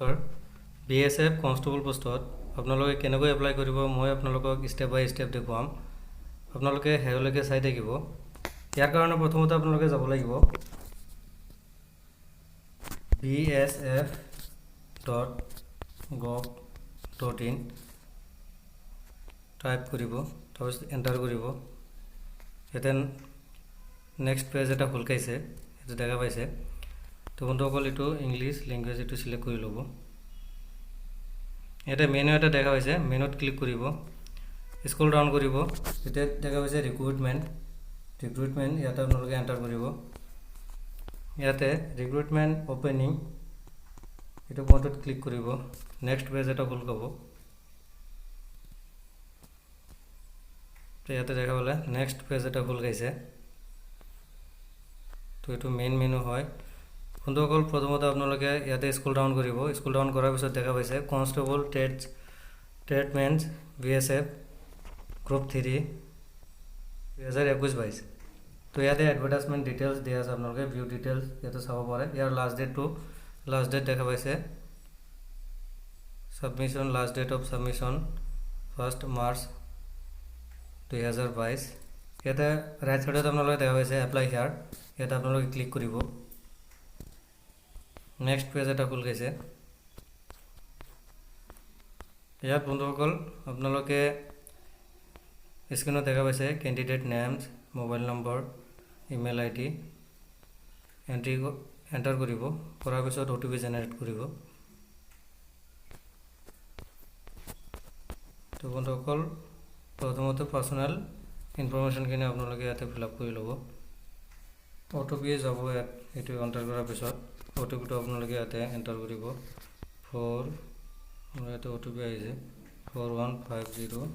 BSF constable পোষ্টত আপোনালোকে কেনেকৈ এপ্লাই কৰিব মই আপোনালোকক ষ্টেপ বাই ষ্টেপ দেখুৱাম। আপোনালোকে হেৰলৈকে চাই থাকিব। ইয়াৰ কাৰণে প্ৰথমতে আপোনালোকে যাব লাগিব bsf.gov.in টাইপ কৰিব, তাৰপিছত এণ্টাৰ কৰিব। ইয়াতে নেক্সট পেজ এটা খোল খাইছে, এইটো দেখা পাইছে। তো বন্ধুসকল এইটো ইংলিছ লেংগুৱেজ এইটো চিলেক্ট কৰি ল'ব। ইয়াতে মেনু এটা দেখা পাইছে, মেনুত ক্লিক কৰিব, স্ক্ৰল ডাউন কৰিব। এতিয়া দেখা পাইছে ৰিক্ৰুইটমেণ্ট, ইয়াতে আপোনালোকে এণ্টাৰ কৰিব। ইয়াতে ৰিক্ৰুইটমেণ্ট অপেনিং এইটো পইণ্টত ক্লিক কৰিব। নেক্সট পেজ এটা খোল খাব। তো ইয়াতে দেখা পালে নেক্সট পেজ এটা খোল খাইছে। তো এইটো মেইন মেনু হয়। বন্ধুসকল প্ৰথমতে আপোনালোকে ইয়াতে স্ক্ৰল ডাউন কৰিব। স্ক্ৰল ডাউন কৰাৰ পিছত দেখা পাইছে কনষ্টেবল ট্ৰেডমেন্স BSF গ্ৰুপ 3 2021-22। তো ইয়াতে এডভাৰটাইজমেণ্ট ডিটেইলছ দিয়া আছে, আপোনালোকে ভিউ ডিটেইলছ ইয়াতে চাব পাৰে। ইয়াৰ লাষ্ট ডেট দেখা পাইছে, submission last date of submission 1 March 2022। ইয়াতে ৰাইট সাইডত আপোনালোকে দেখা পাইছে এপ্লাই হিয়াৰ, ইয়াতে আপোনালোকে ক্লিক কৰিব। নেক্সট পেজ এটা খোল খাইছে। ইয়াত বন্ধুসকল আপোনালোকে স্ক্ৰীনত দেখা পাইছে candidate names, mobile number, email ID enter কৰিব। কৰাৰ পিছত OTP জেনেৰেট কৰিব। তো বন্ধুসকল প্ৰথমতে পাৰ্চনেল ইনফৰমেশ্যনখিনি আপোনালোকে ইয়াতে ফিল আপ কৰি ল'ব। OTP যাব ইয়াত, এইটো এণ্টাৰ কৰাৰ পিছত OTPটো আপোনালোকে ইয়াতে এণ্টাৰ কৰিব। ইয়াতে OTP আহিছে 415017।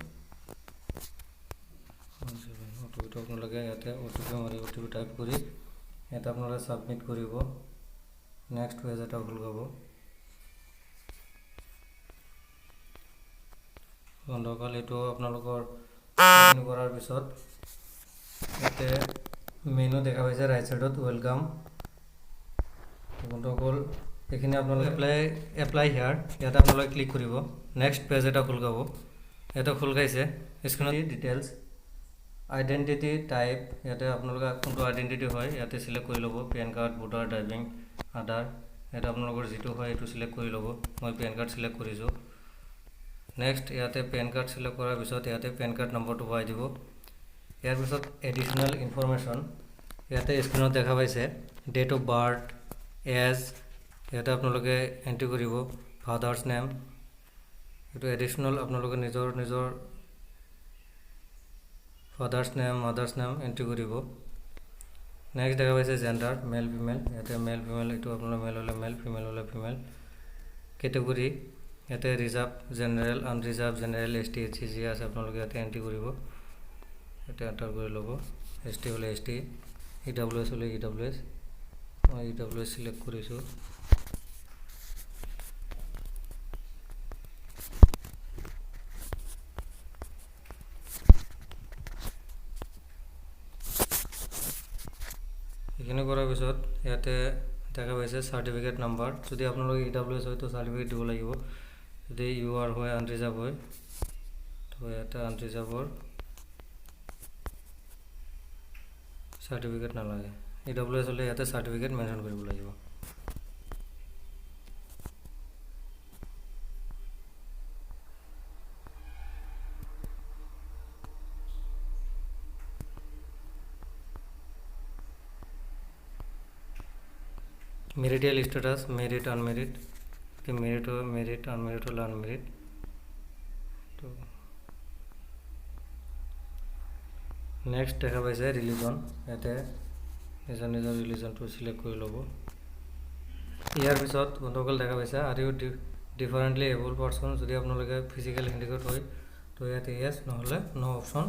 OTPটো আপোনালোকে ইয়াতে OTP মাৰি OTP টাইপ কৰি ইয়াতে আপোনালোকে ছাবমিট কৰিব। নেক্সট পেজ এটা খোল খাব। বন্ধুসকল এইটো আপোনালোকৰ কৰাৰ পিছত ইয়াতে মেনু দেখা পাইছে ৰাইট সাইডত ওয়েলকাম। বন্ধুসকল এইখিনি আপোনালোকে এপ্লাই হিয়াৰ ইয়াতে আপোনালোকে ক্লিক কৰিব। নেক্সট পেজ এটা খোল খাব। ইয়াতে খোল খাইছে স্ক্ৰীনত ডিটেইলছ, আইডেণ্টিটি টাইপ ইয়াতে আপোনালোকে কোনটো আইডেণ্টিটি হয় ইয়াতে চিলেক্ট কৰি ল'ব। পেন কাৰ্ড, ভোটাৰ, ড্ৰাইভিং, আধাৰ ইয়াতে আপোনালোকৰ যিটো হয় এইটো চিলেক্ট কৰি ল'ব। মই পেন কাৰ্ড চিলেক্ট কৰিছোঁ। নেক্সট ইয়াতে পেন কাৰ্ড চিলেক্ট কৰাৰ পিছত ইয়াতে পেন কাৰ্ড নম্বৰটো ভৰাই দিব। ইয়াৰ পিছত এডিশ্যনেল ইনফৰমেশ্যন ইয়াতে স্ক্ৰীনত দেখা পাইছে ডেট অফ বাৰ্থ, এজ ইয়াতে আপোনালোকে এণ্ট্ৰি কৰিব। ফাদাৰ্ছ নেম এইটো এডিশ্যনেল আপোনালোকে নিজৰ father's name, mothers name entry কৰিব। নেক্সট দেখা পাইছে জেণ্ডাৰ, মেল ফিমেল ইয়াতে মেল ফিমেল এইটো আপোনালোকে মেল হ'লে মেল, ফিমেল হ'লে ফিমেল। কেটেগৰী ইয়াতে reserve, general, unreserved, general, ST SC যি আছে আপোনালোকে ইয়াতে এণ্ট্ৰি কৰিব। ইয়াতে এণ্টাৰ কৰি ল'ব। ST হ'লে ST, EWS হ'লে EWS, মই EWS চিলেক্ট কৰিছোঁ। এইখিনি কৰাৰ পিছত ইয়াতে দেখা পাইছে চাৰ্টিফিকেট নাম্বাৰ। যদি আপোনালোকে EWS হয় তো চাৰ্টিফিকেট দিব লাগিব। যদি UR হয়, আনৰিজাৰ্ভ হয় তো ইয়াতে আনৰিজাৰ্ভৰ চাৰ্টিফিকেট নালাগে। EWS হ'লে ইয়াতে চাৰ্টিফিকেট মেনশ্যন কৰিব লাগিব। মেৰিটিয়েল ষ্টেটাছ, মেৰিট, আনমেৰিট, মেৰিট হ'লে মেৰিট, আনমেৰিট হ'লে আনমেৰিট। তো নেক্সট দেখা পাইছে ৰিলিজন, ইয়াতে নিজৰ ৰিলিজনটো চিলেক্ট কৰি ল'ব। ইয়াৰ পিছত বন্ধুসকল দেখা পাইছে are you differently able person. যদি আপোনালোকে ফিজিকেল হেণ্ডিকেপ হয় তো ইয়াতে য়েছ নহ'লে ন' অপশ্যন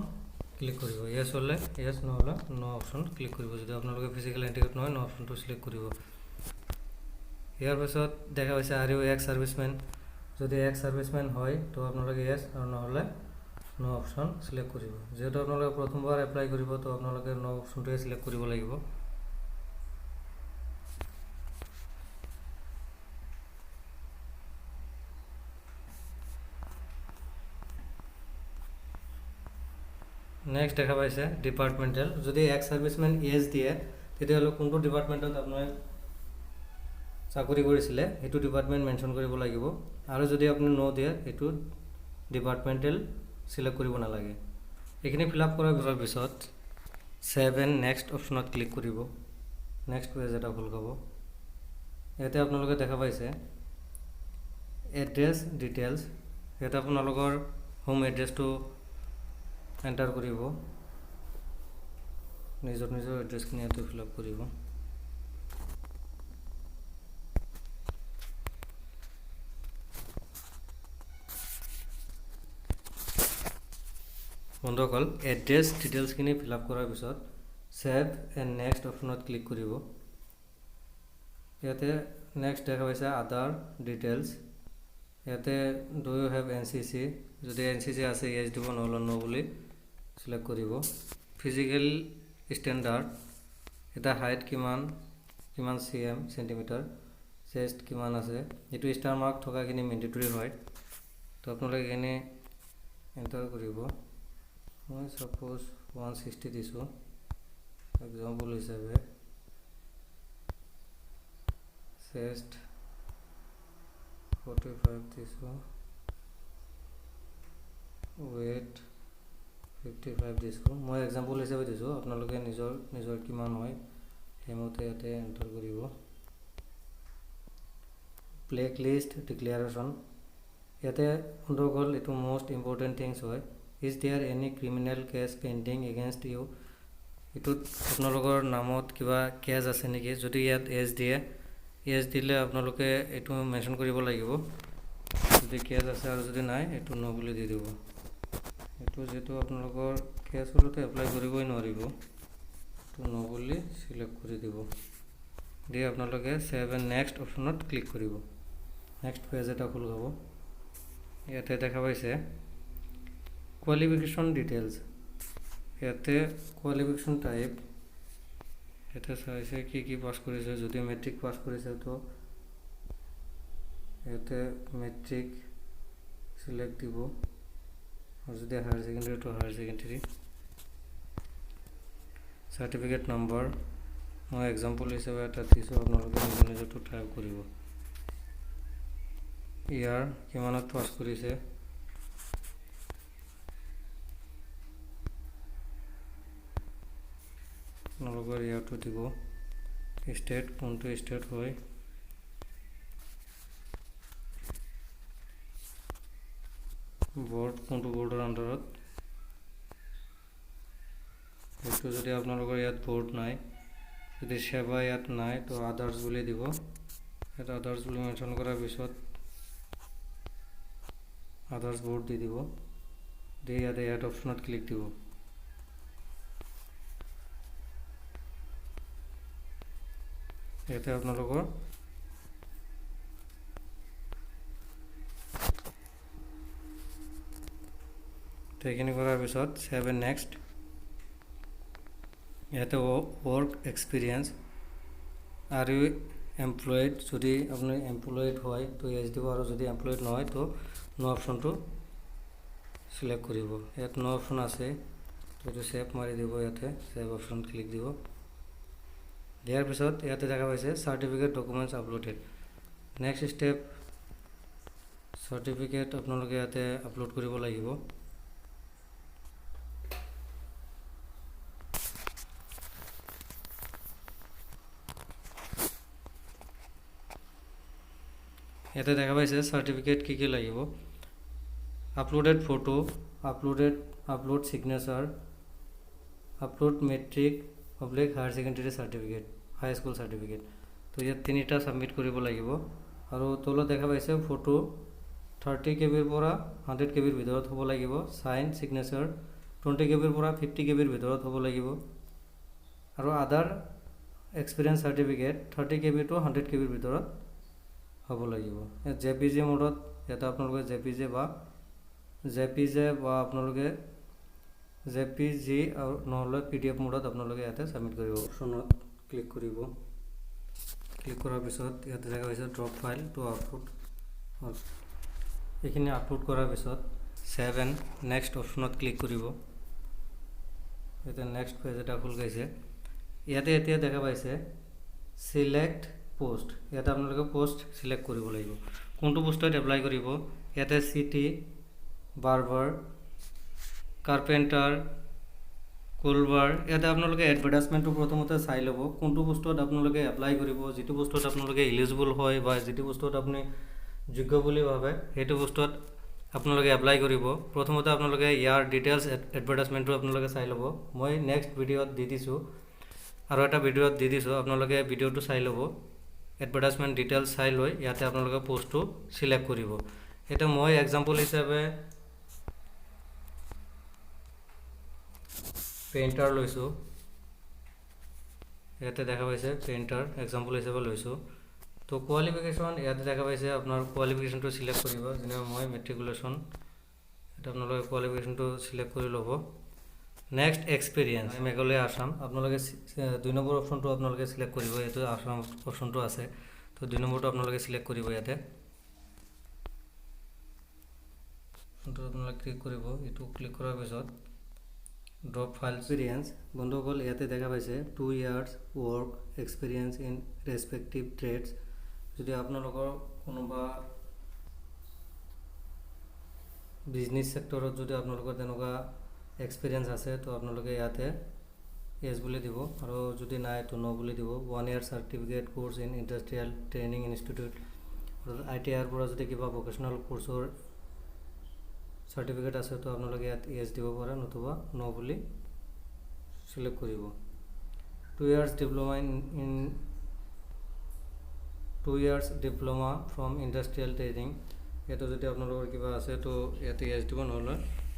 ক্লিক কৰিব। য়েছ হ'লে য়েছ, নহ'লে ন' অপশ্যন ক্লিক কৰিব। যদি আপোনালোকে ফিজিকেল হেণ্ডিকেপ নহয় ন' অপশ্যনটো চিলেক্ট কৰিব। ইয়াৰ পিছত দেখা পাইছে আৰ ইউ এক্স ছাৰ্ভিচমেন। যদি এক্স ছাৰ্ভিচমেন হয় তো আপোনালোকে য়েছ আৰু নহ'লে ন' অপশ্যন চিলেক্ট কৰিব। যেহেতু আপোনালোকে প্ৰথমবাৰ এপ্লাই কৰিব তো আপোনালোকে ন' অপশ্যনটোৱে চিলেক্ট কৰিব লাগিব। নেক্সট দেখা পাইছে ডিপাৰ্টমেণ্টেল। যদি এক্স ছাৰ্ভিচমেন এজ দিয়ে তেতিয়াহ'লে কোনটো ডিপাৰ্টমেণ্টত আপুনি চাকৰি কৰিছিলে সেইটো ডিপাৰ্টমেণ্ট মেনশ্যন কৰিব লাগিব, আৰু যদি আপুনি ন' দিয়ে সেইটো ডিপাৰ্টমেণ্টেল চিলেক্ট কৰিব নালাগে। এইখিনি ফিল আপ কৰাৰ পিছত ছেভ এণ্ড নেক্সট অপশ্যনত ক্লিক কৰিব। নেক্সট পেজ এটা খোল খাব। ইয়াতে আপোনালোকে দেখা পাইছে এড্ৰেছ ডিটেইলছ। ইয়াতে আপোনালোকৰ হোম এড্ৰেছটো এণ্টাৰ কৰিব, নিজৰ এড্ৰেছখিনি ইয়াতে ফিল আপ কৰিব। বন্ধুসকল, এড্ৰেছ ডিটেইলছখিনি ফিল আপ কৰাৰ পিছত ছেভ এণ্ড নেক্সট অপশ্যনত ক্লিক কৰিব। ইয়াতে নেক্সট দেখা পাইছে আদাৰ ডিটেইলছ। ইয়াতে ডু ইউ হেভ NCC, যদি NCC আছে ইয়েছ দিব, নহ'লে ন' বুলি চিলেক্ট কৰিব। ফিজিকেল ষ্টেণ্ডাৰ্ড, এটা হাইট কিমান cm চেণ্টিমিটাৰ, চেষ্ট কিমান আছে, এইটো ষ্টাৰ মাৰ্ক থকাখিনি মেণ্ডেটৰী হয়। তো আপোনালোকে এইখিনি এণ্টাৰ কৰিব। মই ছাপ'জ 160 দিছোঁ এক্সাম্পল হিচাপে। চেষ্ট 45 দিছোঁ, ৱেইট 55 দিছোঁ। মই এক্সাম্পল হিচাপে দিছোঁ, আপোনালোকে নিজৰ কিমান হয় সেইমতে ইয়াতে এণ্টাৰ কৰিব। ব্লেক লিষ্ট ডিক্লেৰেশ্যন, ইয়াতে বন্ধুসকল এইটো মষ্ট ইম্পৰ্টেণ্ট থিংছ হয়। Is there any criminal case pending against you, এইটোত আপোনালোকৰ নামত কিবা কেছ আছে নেকি। যদি ইয়াত এজ দিয়ে, এজ দিলে আপোনালোকে এইটো মেনশ্যন কৰিব লাগিব। যদি কেছ আছে আৰু যদি নাই এইটো ন' বুলি দি দিব। এইটো যিহেতু আপোনালোকৰ কেছ হ'লেতো এপ্লাই কৰিবই নোৱাৰিব, এইটো ন' বুলি চিলেক্ট কৰি দিব। দি আপোনালোকে ছেভ এণ্ড নেক্সট অপশ্যনত ক্লিক কৰিব। নেক্সট পেজ এটা খোল খাব। ইয়াতে দেখা পাইছে কোৱালিফিকেশ্যন ডিটেইলছ। ইয়াতে কোৱালিফিকেশ্যন টাইপ, ইয়াতে চাইছে কি পাছ কৰিছে। যদি মেট্ৰিক পাছ কৰিছে তো ইয়াতে মেট্ৰিক চিলেক্ট দিব, আৰু যদি হায়াৰ ছেকেণ্ডেৰী তো হায়াৰ ছেকেণ্ডেৰী। চাৰ্টিফিকেট নম্বৰ মই এক্সাম্পল হিচাপে এটা দিছোঁ, আপোনালোকে নিজৰটো টাইপ কৰিব। ইয়াৰ কিমানত পাছ কৰিছে, আপোনালোকৰ ইয়াৰটো দিব। ষ্টেট কোনটো ষ্টেট হয়, বৰ্ড কোনটো বৰ্ডৰ আণ্ডাৰত। এইটো যদি আপোনালোকৰ ইয়াত বৰ্ড নাই, যদি সেৱা ইয়াত নাই তো আদাৰ্ছ বুলি দিব। ইয়াত আদাৰ্ছ বুলি মেনশ্যন কৰাৰ পিছত আদাৰ্ছ বৰ্ড দি দিব। দি ইয়াতে এড অপশ্যনত ক্লিক দিব। ইয়াতে আপোনালোকৰ সেইখিনি কৰাৰ পিছত ছেভ এণ্ড নেক্সট। ইয়াতে ৱৰ্ক এক্সপিৰিয়েঞ্চ, আৰু এমপ্লয়েড, যদি আপুনি এমপ্লয়েড হয় তো এছ দিব, আৰু যদি এমপ্লয়েড নহয় তো ন' অপশ্যনটো চিলেক্ট কৰিব। ইয়াত ন' অপশ্যন আছে তো এইটো ছেভ মাৰি দিব। ইয়াতে ছেভ অপশ্যন ক্লিক দিব। দিয়াৰ পিছত ইয়াতে দেখা পাইছে certificate documents uploaded. Next step, certificate আপোনালোকে ইয়াতে আপলোড কৰিব লাগিব। ইয়াতে দেখা পাইছে চাৰ্টিফিকেট কি লাগিব। Uploaded photo, upload signature, upload matric public higher secondary certificate, high school certificate. তো ইয়াত তিনিটা ছাবমিট কৰিব লাগিব। আৰু তলত দেখা পাইছে ফটো 30 KB পৰা 100 KB ভিতৰত হ'ব লাগিব। চাইন ছিগনেচাৰ 20 KB পৰা 50 KB ভিতৰত হ'ব লাগিব। আৰু আদাৰ experience certificate 30 KB to 100 KB ভিতৰত হ'ব লাগিব। JPG মোডত ইয়াতে আপোনালোকে JPG বা আপোনালোকে JPG আৰু নহ'লে PDF মোডত আপোনালোকে ইয়াতে ছাবমিট কৰিব। অপশ্যনত ক্লিক কৰিব। ক্লিক কৰাৰ পিছত ইয়াতে দেখা পাইছে ড্ৰপ ফাইল টু আপলোড। এইখিনি আপলোড কৰাৰ পিছত ছেভ এণ্ড নেক্সট অপশ্যনত ক্লিক কৰিব। এটা নেক্সট পেজ এটা খোল খাইছে ইয়াতে এতিয়া দেখা পাইছে সিলেক্ট পোস্ট ইয়াতে আপোনালোকে পোস্ট সিলেক্ট কৰিব লাগিব কোনটো পোষ্টত এপ্লাই কৰিব ইয়াতে সিটি বাৰ্বাৰ কাৰ্পেণ্টাৰ কুলবাৰ ইয়াতে আপোনালোকে এডভাৰটাইজমেণ্টটো প্ৰথমতে চাই ল'ব কোনটো পোষ্টত আপোনালোকে এপ্লাই কৰিব যিটো পোষ্টত আপোনালোকে এলিজিবল হয় বা যিটো পোষ্টত আপুনি যোগ্য বুলি ভাবে সেইটো পোষ্টত আপোনালোকে এপ্লাই কৰিব প্ৰথমতে আপোনালোকে ইয়াৰ ডিটেইলছ এডভাৰটাইজমেণ্টটো আপোনালোকে চাই ল'ব মই নেক্সট ভিডিঅ'ত দি দিছোঁ আৰু এটা ভিডিঅ'ত দি দিছোঁ আপোনালোকে ভিডিঅ'টো চাই ল'ব এডভাৰটাইজমেণ্ট ডিটেইলছ চাই লৈ ইয়াতে আপোনালোকে পোষ্টটো সিলেক্ট কৰিব এটা মই এক্সাম্পল হিচাপে পেইণ্টাৰ লৈছোঁ ইয়াতে দেখা পাইছে পেইণ্টাৰ এক্সাম্পল হিচাপে লৈছোঁ তো কোৱালিফিকেশ্যন ইয়াতে দেখা পাইছে আপোনাৰ কোৱালিফিকেশ্যনটো সিলেক্ট কৰিব যেনে মই মেট্ৰিকুলেশ্যন এটা আপোনালোকে কোৱালিফিকেশ্যনটো সিলেক্ট কৰি ল'ব নেক্সট এক্সপিৰিয়েঞ্চ মেঘালয় আসাম আপোনালোকে 2 নম্বৰ অপশ্যনটো আপোনালোকে সিলেক্ট কৰিব এইটো আসাম অপশ্যনটো আছে তো 2 নম্বৰটো আপোনালোকে সিলেক্ট কৰিব ইয়াতে তো আপোনালোকে ক্লিক কৰিব এইটো ক্লিক কৰাৰ পিছত ড্ৰপ ফাইল এক্সপিৰিয়েঞ্চ বন্ধুসকল ইয়াতে দেখা পাইছে 2 years work experience in respective trades যদি আপোনালোকৰ কোনোবা বিজনেছ সেক্টৰত যদি আপোনালোকৰ তেনেকুৱা এক্সপিৰিয়েঞ্চ আছে তো আপোনালোকে ইয়াতে এছ বুলি দিব আৰু যদি নাই তো নো বুলি দিব 1 year certificate course in industrial training institute ITIৰ পৰা যদি কিবা ভকেশ্যনেল কোৰ্ছৰ সাৰ্টিফিকেট আছে তো আপোনালোকে ইয়াত এস দিব পাৰে নতুবা নো বুলি সিলেক্ট কৰিব 2 years diploma in 2 years diploma from industrial training এটো যদি আপোনালোকৰ কিবা আছে তো ইয়াতে এস দিব নহলে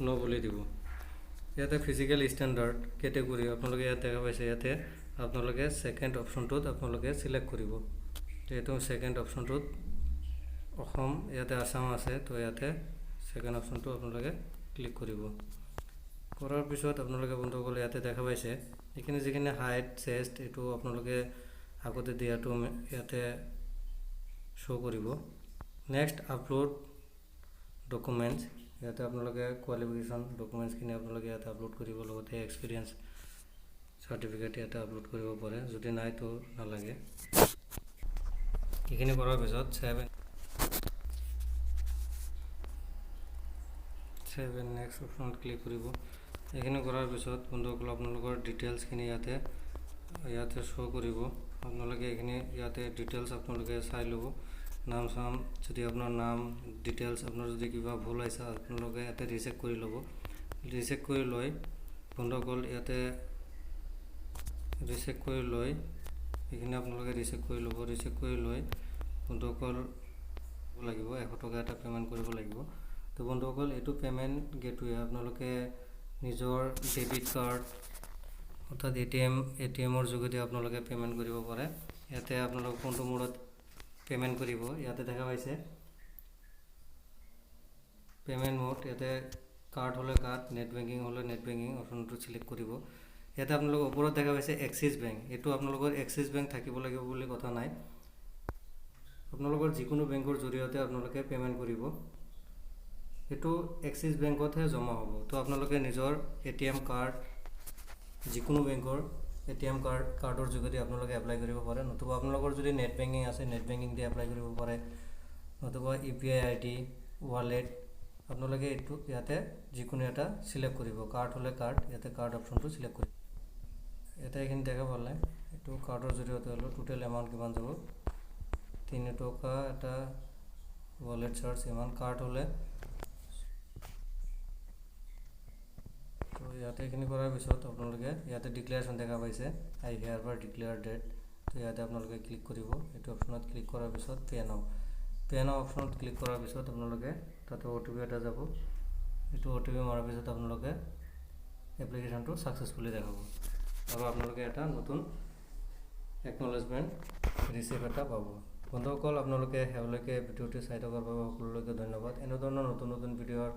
নো বুলি দিব ইয়াতে ফিজিক্যাল স্ট্যান্ডার্ড ক্যাটেগরি আপোনালোকে ইয়াত দেখা পাইছে ইয়াতে আপোনালোকে সেকেন্ড অপশনটোত আপোনালোকে সিলেক্ট কৰিব যেটো সেকেন্ড অপশনটোত অসম ইয়াতে আসাম আছে তো ইয়াতে সেকেন্ড অপশনটো আপোনালোকে ক্লিক কৰিব কৰাৰ পিছত আপোনালোকে বন্ধুসকল ইয়াতে দেখা পাইছে এখানে যেখানে হাইট চেষ্ট এটো আপোনালোকে আগতে দিয়াটো ইয়াতে শো কৰিব নেক্সট আপলোড ডকুমেন্টস ইয়াতে আপোনালোকে কোৱালিফিকেশ্যন ডকুমেন্টস কিনে আপোনালোকে ইয়াতে আপলোড কৰিব লগতে এক্সপিৰিয়েঞ্চ সাৰ্টিফিকেট ইয়াতে আপলোড কৰিব পাৰে যদি নাই তো নালাগে এখানে কৰাৰ পিছত 7 নেক্সট অপশন ক্লিক কৰিব এখানে কৰাৰ পিছত বন্ধুসকল আপোনালোকৰ ডিটেইলছ খিনি ইয়াতে শো কৰিব আপোনালোকে এখানে ইয়াতে ডিটেইলছ আপোনালোকে চাই ল'ব নাম সাম যদি আপোনাৰ নাম ডিটেইলছ আপোনাৰ যদি কিবা ভুল আছে আপোনালোকে ইয়াতে ৰিচেক কৰি ল'ব ৰিচেক কৰি লৈ বন্ধুসকল ইয়াতে ৰিচেক কৰি লৈ এখানে আপোনালোকে ৰিচেক কৰি ল'ব ৰিচেক কৰি লৈ বন্ধুসকল লাগিব 100 টকা এটা পেমেন্ট কৰিব লাগিব তো বন্ধুসকল এটো পেমেন্ট গেটওয়ে আপোনালোকে নিজৰ ডেবিট কাৰ্ড অৰ্থাৎ এটিএমৰ যোগেদি আপোনালোকে পেমেন্ট কৰিব পাৰে ইয়াতে আপোনালোক কোনটো মোডত পেমেন্ট কৰিব ইয়াতে দেখা পাইছে পেমেন্ট মোড ইয়াতে কাৰ্ড হলে কাৰ্ড নেট বেংকিং হলে নেট বেংকিং অপশনটো সিলেক্ট কৰিব ইয়াতে আপোনালোক ওপৰত দেখা পাইছে এক্সিস বেংক এটো আপোনালোকৰ এক্সিস বেংক থাকিব লাগিব বুলি কথা নাই আপোনালোকৰ যিকোনো বেংকৰ জৰিয়তে আপোনালোকে পেমেন্ট কৰিব এটো এক্সিস বেংকতহে জমা হ'ব তো আপোনালোকে নিজৰ এটিএম কাৰ্ড যিকোনো বেংকৰ এটিএম কাৰ্ডৰ যোগেদি আপোনালোকে এপ্লাই কৰিব পাৰে নতুবা আপোনালোকৰ যদি নেট বেংকিং আছে নেট বেংকিং দি এপ্লাই কৰিব পাৰে নতুবা ইউপিআই আইডি ওয়ালেট আপোনালোকে এটো ইয়াতে যিকোনো এটা সিলেক্ট কৰিব কাৰ্ড হলে কাৰ্ড ইয়াতে কাৰ্ড অপশনটো সিলেক্ট কৰিব এটা এখানে দেখা পালে এটো কাৰ্ডৰ জৰিয়তে হলো টোটাল এমাউন্ট কিমান যাব 3 টকা এটা ওয়ালেট চাৰ্জ ইমান কাৰ্ড হলে তো ইয়াতে এখানে কৰাৰ পিছত আপোনালোকে ইয়াতে ডিক্লেৰেশন দেখা পাইছে আই হিয়াৰবাই ডিক্লেয়াৰ ডেট তো ইয়াতে আপোনালোকে ক্লিক কৰিব এটো অপশনত ক্লিক কৰাৰ পিছত পে নাও অপশনত ক্লিক কৰাৰ পিছত আপোনালোকে তাতে ওটিপি এটা যাব এটো ওটিপি মাৰাৰ পিছত আপোনালোকে এপ্লিকেশনটো সাকসেসফুলি দেখাব আৰু আপোনালোকে এটা নতুন একনলেজমেন্ট ৰিসিভ এটা পাব বন্ধুসকল আপোনালোকে হেৱলৈকে ভিডিঅটো চাই থকাৰ বাবে সকলোকে ধন্যবাদ এনে ধৰণৰ নতুন ভিডিঅৰ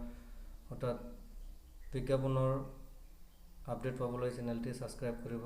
অৰ্থাৎ বিজ্ঞাপনৰ আপডেট পাবলৈ চেনেলটি সাবস্ক্ৰাইব কৰিব।